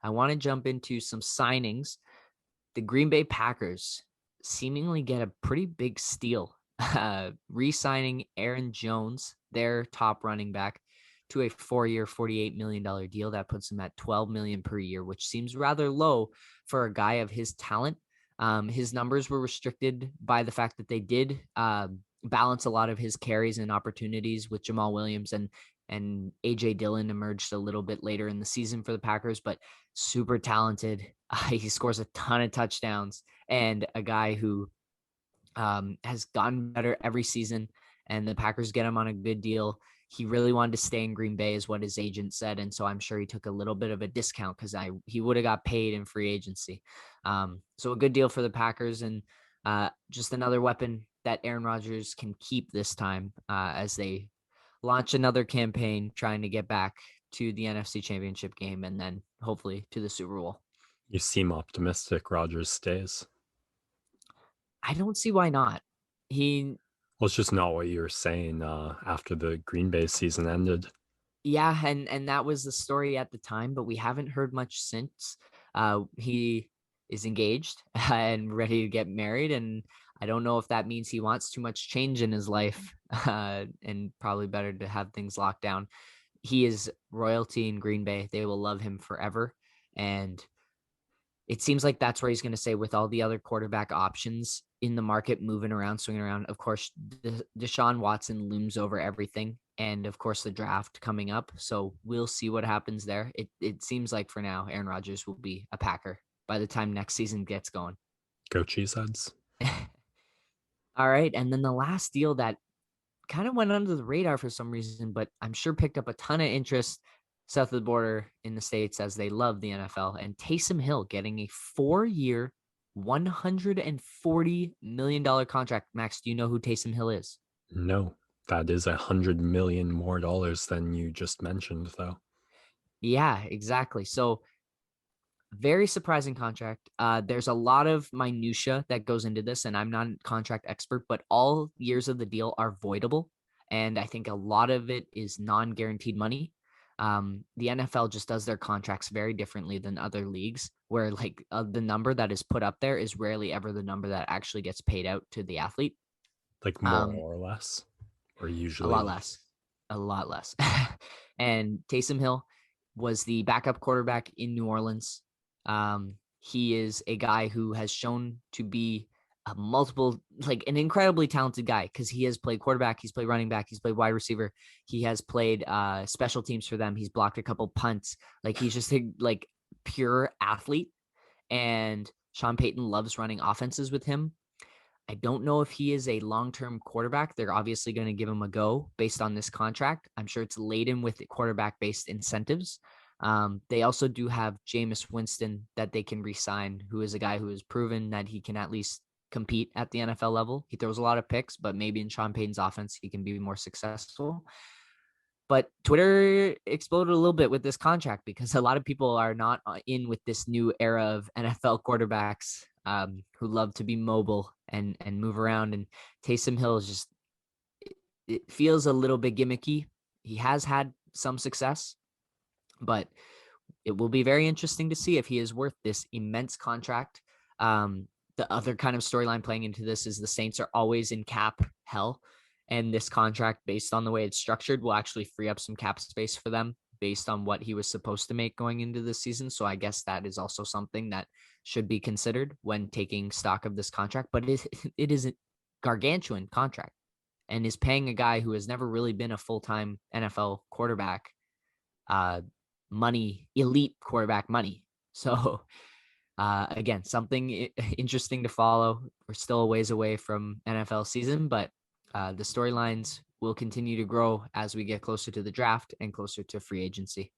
I want to jump into some signings. The Green Bay Packers seemingly get a pretty big steal, re-signing Aaron Jones, their top running back, to a 4-year, $48 million deal that puts him at $12 million per year, which seems rather low for a guy of his talent. His numbers were restricted by the fact that they did balance a lot of his carries and opportunities with Jamal Williams, and AJ Dillon emerged a little bit later in the season for the Packers, but super talented. He scores a ton of touchdowns, and a guy who has gotten better every season, and the Packers get him on a good deal. He really wanted to stay in Green Bay is what his agent said. And so I'm sure he took a little bit of a discount because he would have got paid in free agency. So a good deal for the Packers, and just another weapon that Aaron Rodgers can keep this time as they launch another campaign trying to get back to the NFC Championship game and then hopefully to the Super Bowl. You seem optimistic Rodgers stays. I don't see why not. Well, it's just not what you were saying after the Green Bay season ended. Yeah, and that was the story at the time, but we haven't heard much since. He is engaged and ready to get married, and I don't know if that means he wants too much change in his life, and probably better to have things locked down. He is royalty in Green Bay. They will love him forever, and it seems like that's where he's going to stay with all the other quarterback options in the market moving around, swinging around. Of course, Deshaun Watson looms over everything. And of course, the draft coming up. So we'll see what happens there. It seems like for now, Aaron Rodgers will be a Packer by the time next season gets going. Go Cheeseheads. All right. And then the last deal that kind of went under the radar for some reason, but I'm sure picked up a ton of interest south of the border in the States as they love the NFL, and Taysom Hill getting a 4-year, $140 million contract. Max, do you know who Taysom Hill is? No, that is $100 million more than you just mentioned, though. Yeah, exactly. So very surprising contract. There's a lot of minutia that goes into this, and I'm not a contract expert, but all years of the deal are voidable. And I think a lot of it is non-guaranteed money. The NFL just does their contracts very differently than other leagues, where like the number that is put up there is rarely ever the number that actually gets paid out to the athlete. Like more or less, or A usually lot less. a lot less. And Taysom Hill was the backup quarterback in New Orleans. He is a guy who has shown to be an incredibly talented guy, because he has played quarterback, he's played running back, he's played wide receiver, he has played special teams for them, he's blocked a couple punts. Like he's just a pure athlete, and Sean Payton loves running offenses with him. I don't know if he is a long-term quarterback. They're obviously going to give him a go based on this contract. I'm sure it's laden with quarterback-based incentives. They also do have Jameis Winston that they can re-sign, who is a guy who has proven that he can at least compete at the NFL level. He throws a lot of picks, but maybe in Sean Payton's offense, he can be more successful. But Twitter exploded a little bit with this contract because a lot of people are not in with this new era of NFL quarterbacks who love to be mobile and move around. And Taysom Hill is just, it feels a little bit gimmicky. He has had some success, but it will be very interesting to see if he is worth this immense contract. The other kind of storyline playing into this is the Saints are always in cap hell. And this contract, based on the way it's structured, will actually free up some cap space for them based on what he was supposed to make going into this season. So I guess that is also something that should be considered when taking stock of this contract. But it is a gargantuan contract, and is paying a guy who has never really been a full-time NFL quarterback money, elite quarterback money. So again, something interesting to follow. We're still a ways away from NFL season, but the storylines will continue to grow as we get closer to the draft and closer to free agency.